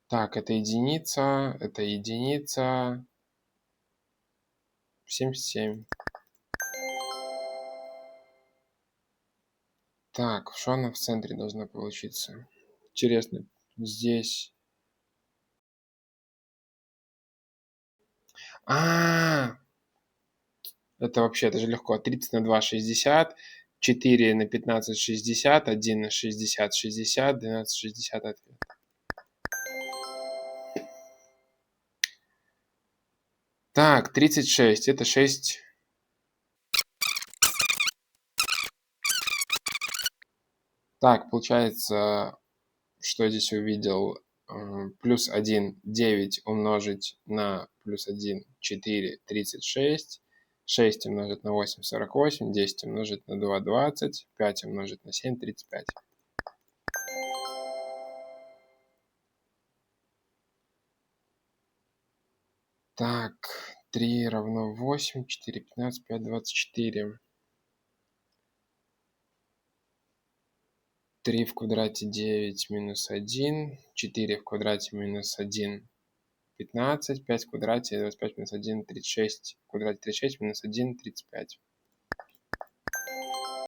Так, это единица, 77. Так, что она в центре должна получиться? Интересно, здесь... Это вообще, это же легко. 30 на 2 – 60, 4 на 15 – 60, 1 на 60 – 60, 12 – 60 ответ. Так, 36, это 6. Так, получается, что я здесь увидел? Плюс 1, 9 умножить на плюс 1, 4, 36. 6 умножить на 8, 48. 10 умножить на 2, 20. 5 умножить на 7, 35. Так, 3 равно 8, 4, 15, 5, 24. 3 в квадрате 9 минус 1. 4 в квадрате минус 1, 15. 5 в квадрате 25 минус 1, 36. В квадрате 36 минус 1, 35.